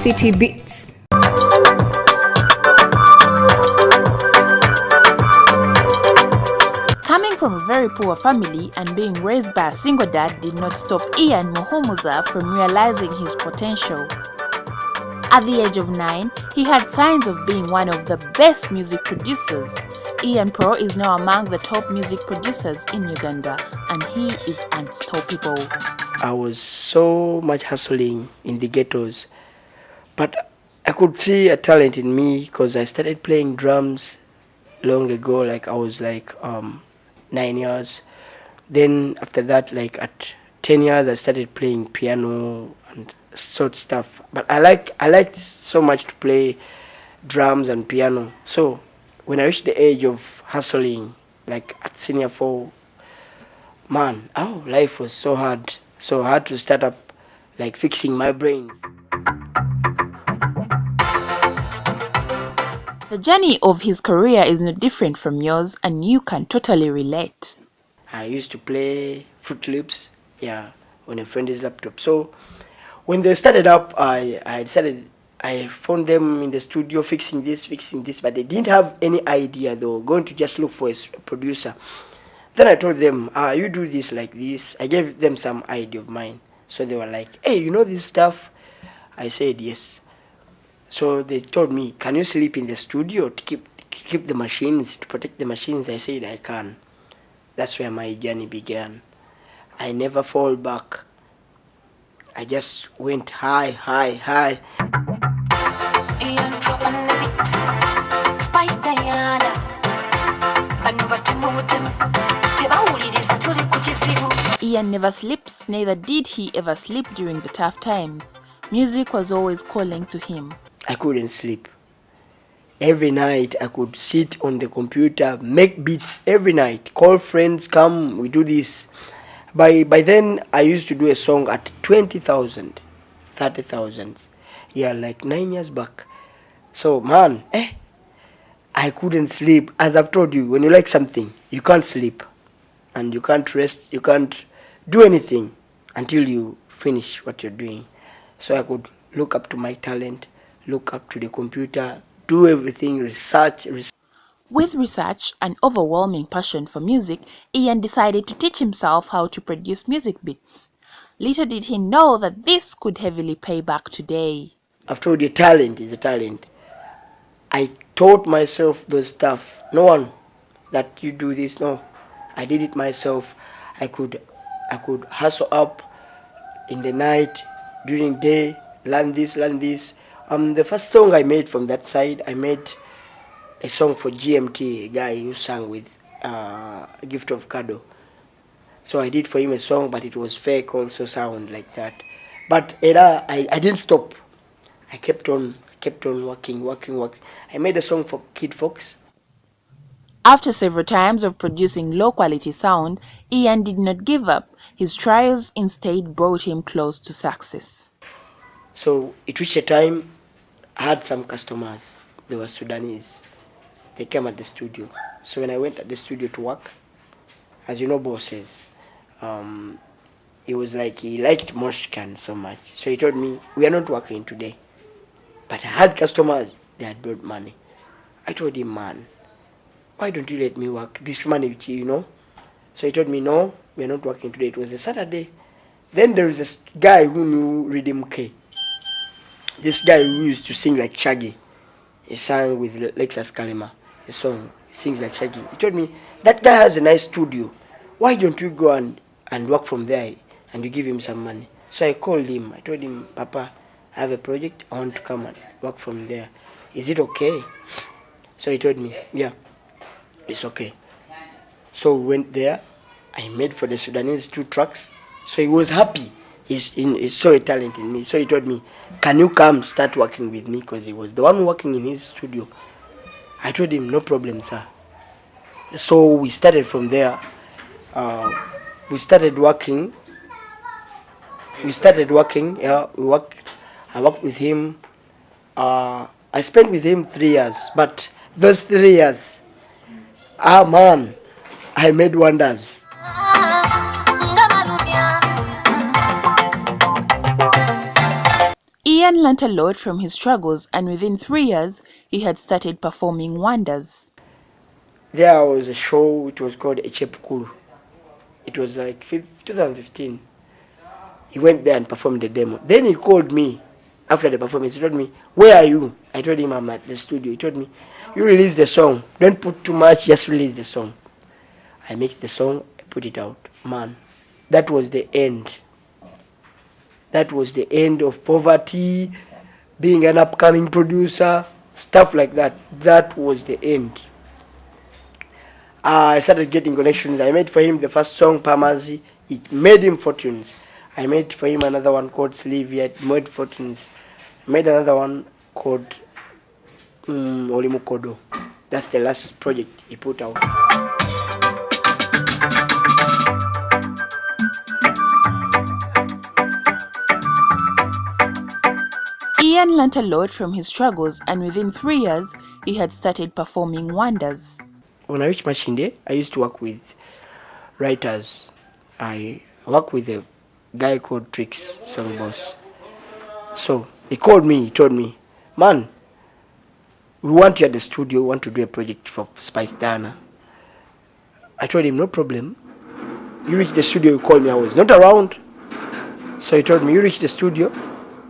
City Beats. Coming from a very poor family and being raised by a single dad did not stop Ian Muhumuza from realizing his potential. At the age of 9, he had signs of being one of the best music producers. Ian Pro is now among the top music producers in Uganda, and he is unstoppable. I was so much hustling in the ghettos, but I could see a talent in me because I started playing drums long ago, like I was 9 years. Then after that, like at 10 years, I started playing piano and sort stuff. But I liked so much to play drums and piano. So when I reached the age of hustling, like at senior 4, man, life was so hard. So I had to start up like fixing my brain. The journey of his career is no different from yours, and you can totally relate. I used to play Fruit Loops, on a friend's laptop. So when they started up, I found them in the studio fixing this, but they didn't have any idea. They were going to just look for a producer. Then I told them, you do this like this. I gave them some idea of mine. So they were like, hey, you know this stuff? I said yes. So they told me, can you sleep in the studio to keep the machines, to protect the machines? I said I can. That's where my journey began. I never fall back. I just went high. Ian never sleeps, neither did he ever sleep during the tough times. Music was always calling to him. I couldn't sleep. Every night I could sit on the computer, make beats every night, call friends, come, we do this. By then I used to do a song at 20,000, 30,000. Like 9 years back. So man, I couldn't sleep. As I've told you, when you like something, you can't sleep. And you can't rest, you can't do anything until you finish what you're doing. So I could look up to my talent, look up to the computer, do everything, research. With research and overwhelming passion for music, Ian decided to teach himself how to produce music beats. Little did he know that this could heavily pay back today. I've told you, talent is a talent. I taught myself those stuff. No one that you do this, no. I did it myself. I could hustle up in the night, during day, learn this. The first song I made from that side, I made a song for GMT, a guy who sang with Gift of Ghetto. So I did for him a song, but it was fake also sound like that. But I didn't stop. I kept on working. I made a song for Kid Fox. After several times of producing low-quality sound, Ian did not give up. His trials instead brought him close to success. So it reached a time I had some customers. They were Sudanese. They came at the studio. So when I went at the studio to work, as you know, bosses, it was like he liked Moshkan so much. So he told me, we are not working today. But I had customers, they had brought money. I told him, man, why don't you let me work this money with you, you know? So he told me, no, we are not working today. It was a Saturday. Then there is a guy who knew Rhythm K. This guy who used to sing like Shaggy. He sang with Lexus Kalema, a song. He sings like Shaggy. He told me, that guy has a nice studio. Why don't you go and work from there and you give him some money? So I called him. I told him, Papa, I have a project. I want to come and work from there. Is it okay? So he told me, yeah, it's okay. So we went there. I made for the Sudanese 2 tracks. So he was happy. He saw a talent in me. So he told me, can you come start working with me? Because he was the one working in his studio. I told him, no problem, sir. So we started from there. We started working. Yeah, I worked with him. I spent with him 3 years. But those 3 years, man, I made wonders. Ian learnt a lot from his struggles, and within 3 years, he had started performing wonders. There was a show which was called Echepukuru. It was like 2015. He went there and performed the demo. Then he called me after the performance. He told me, "Where are you?" I told him I'm at the studio. He told me, "You release the song. Don't put too much, just release the song." I mixed the song, I put it out. Man, that was the end. That was the end of poverty, being an upcoming producer, stuff like that. That was the end. I started getting connections. I made for him the first song, Pamazi. It made him fortunes. I made for him another one called Slivia. It made fortunes. I made another one called Olimukodo. That's the last project he put out. Ian learnt a lot from his struggles, and within 3 years, he had started performing wonders. When I reached Machinde, I used to work with writers. I work with a guy called Trix, Song Boss. So he called me, he told me, "Man, we want you at the studio, we want to do a project for Spice Dana." I told him, "No problem. You reach the studio, you call me." I was not around. So he told me, "You reach the studio,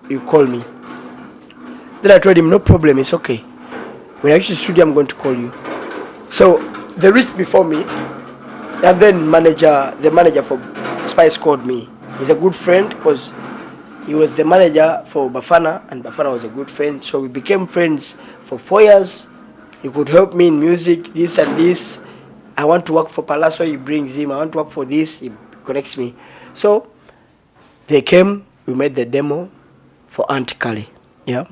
you call me." Then I told him, "No problem, it's okay. When I reach the studio, I'm going to call you." So they reached before me, and then the manager for Spice called me. He's a good friend because he was the manager for Bafana, and Bafana was a good friend. So we became friends for 4 years. He could help me in music, this and this. I want to work for Palazzo, he brings him. I want to work for this, he connects me. So they came, we made the demo for Aunt Kale. Yeah.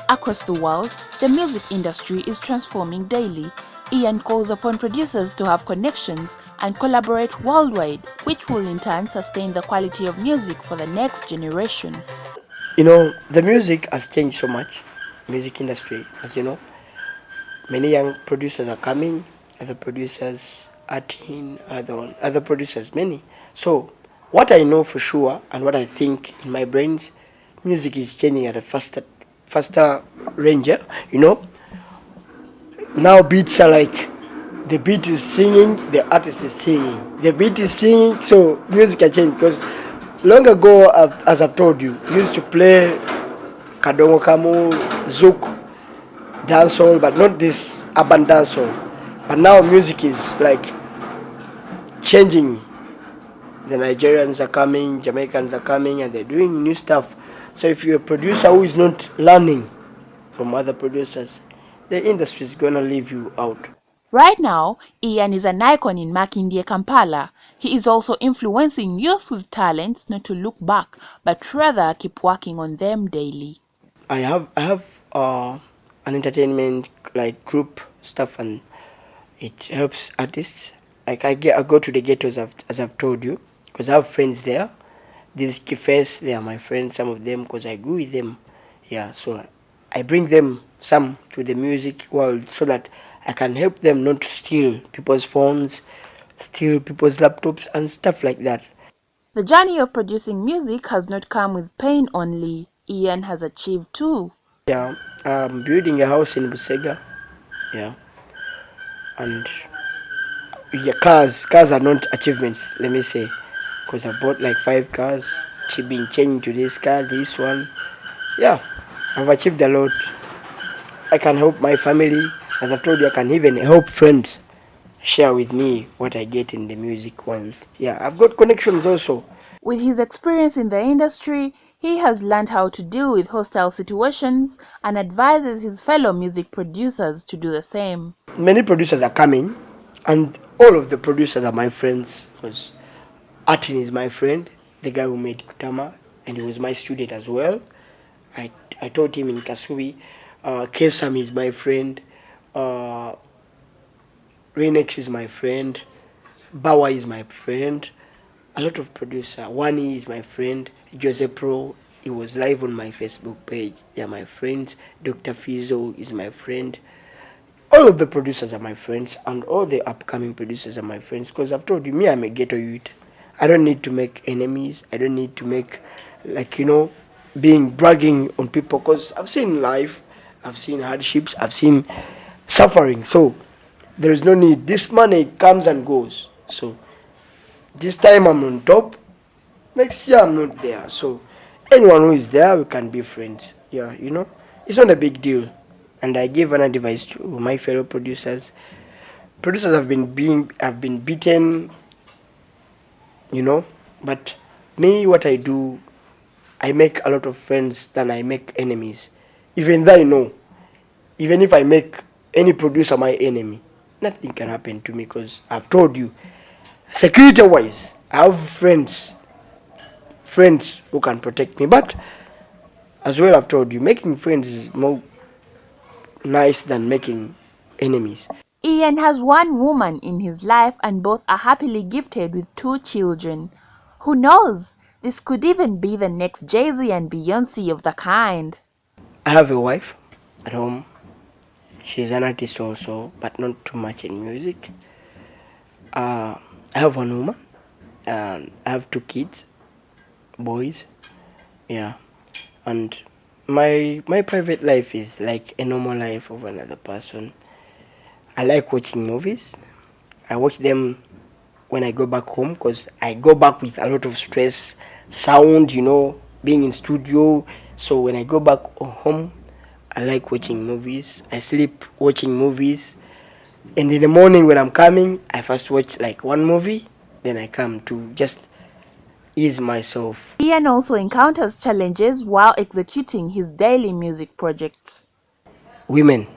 Across the world, the music industry is transforming daily. Ian calls upon producers to have connections and collaborate worldwide, which will in turn sustain the quality of music for the next generation. You know, the music has changed so much. Music industry, as you know. Many young producers are coming, other producers are teen, other producers, many. So, what I know for sure and what I think in my brains, music is changing at a faster range, you know. Now beats are like, the beat is singing, the artist is singing. The beat is singing, so music can change. Because long ago, as I've told you, we used to play Kadongo Kamu, Zouk, dancehall, but not this urban dancehall. But now music is like changing. The Nigerians are coming, Jamaicans are coming, and they're doing new stuff. So if you're a producer who is not learning from other producers, the industry is going to leave you out. Right now, Ian is an icon in Makindye, Kampala. He is also influencing youth with talents not to look back, but rather keep working on them daily. I have an entertainment like group stuff, and it helps artists. Like I go to the ghettos as I've told you, because I have friends there. These Kifes, they are my friends, some of them, because I grew with them. Yeah, so I bring them some to the music world so that I can help them not to steal people's phones, steal people's laptops and stuff like that. The journey of producing music has not come with pain only. Ian has achieved too. Yeah, I'm building a house in Busega. Yeah, and yeah, cars are not achievements, let me say, because I bought like 5 cars, been changing to this car, this one. Yeah, I've achieved a lot. I can help my family. As I've told you, I can even help friends share with me what I get in the music world. Yeah, I've got connections also. With his experience in the industry, he has learned how to deal with hostile situations and advises his fellow music producers to do the same. Many producers are coming, and all of the producers are my friends, because Atin is my friend, the guy who made Kutama, and he was my student as well. I taught him in Kasubi. Kesam is my friend. Renex is my friend. Bawa is my friend. A lot of producers. Wani is my friend. Jose Pro, he was live on my Facebook page. They are my friends. Dr. Fizo is my friend. all of the producers are my friends, and all the upcoming producers are my friends, because I've told you, me, I'm a ghetto youth. I don't need to make enemies. I don't need to make, like, being bragging on people, because I've seen life, I've seen hardships, I've seen suffering. So there is no need. This money comes and goes. So this time I'm on top, next year I'm not there. So anyone who is there, we can be friends. Yeah, it's not a big deal. And I give an advice to my fellow producers. Producers have been beaten, but me, what I do, I make a lot of friends than I make enemies. Even though even if I make any producer my enemy, nothing can happen to me, because I've told you, security wise, I have friends who can protect me. But as well, I've told you, making friends is more nice than making enemies. Ian has one woman in his life and both are happily gifted with 2 children. Who knows? This could even be the next Jay-Z and Beyonce of the kind. I have a wife at home. She's an artist also, but not too much in music. I have one woman, and I have 2 kids, boys. Yeah, and my private life is like a normal life of another person. I like watching movies. I watch them when I go back home, because I go back with a lot of stress, sound, being in studio. So when I go back home, I like watching movies. I sleep watching movies. And in the morning when I'm coming, I first watch like one movie, then I come to just ease myself. Ian also encounters challenges while executing his daily music projects. Women,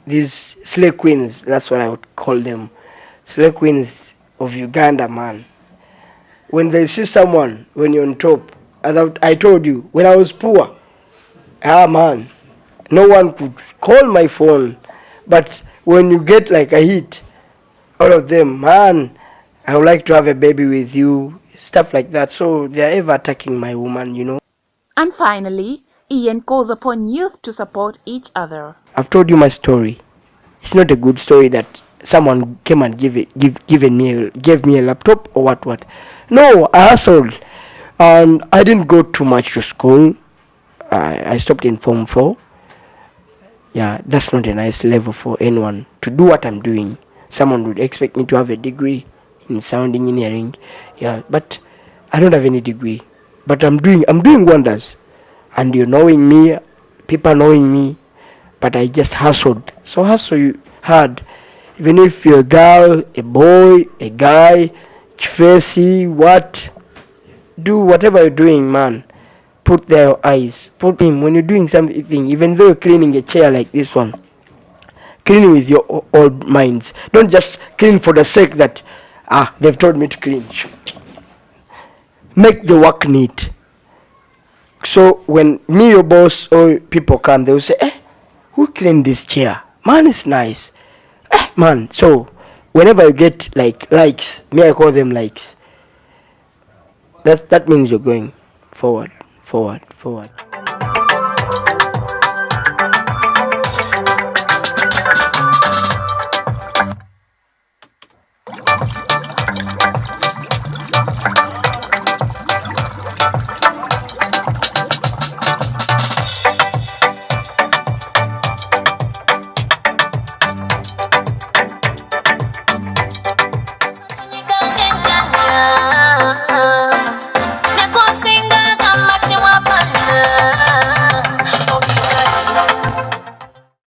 these slay queens, that's what I would call them. Slay queens of Uganda, man. When they see someone, when you're on top, as I told you, when I was poor, man, no one could call my phone. But when you get like a hit, all of them, man, I would like to have a baby with you, stuff like that. So they are ever attacking my woman. And finally, Ian calls upon youth to support each other. I've told you my story. It's not a good story that someone came and gave me a laptop or what. No, I hustled, and I didn't go too much to school. I stopped in Form 4. Yeah, that's not a nice level for anyone to do what I'm doing. Someone would expect me to have a degree in sound engineering. Yeah, but I don't have any degree. But I'm doing wonders. And you're knowing me, people knowing me, but I just hustled. So hustle hard. Even if you're a girl, a boy, a guy, chifesi, what, do whatever you're doing, man. Put there your eyes. Put him when you're doing something, even though you're cleaning a chair like this one. Clean with your old minds. Don't just clean for the sake that they've told me to clean. Make the work neat. So when me, your boss, or people come, they will say, who cleaned this chair? Man, it's nice. Man, so whenever you get like likes, me, I call them likes. That means you're going forward.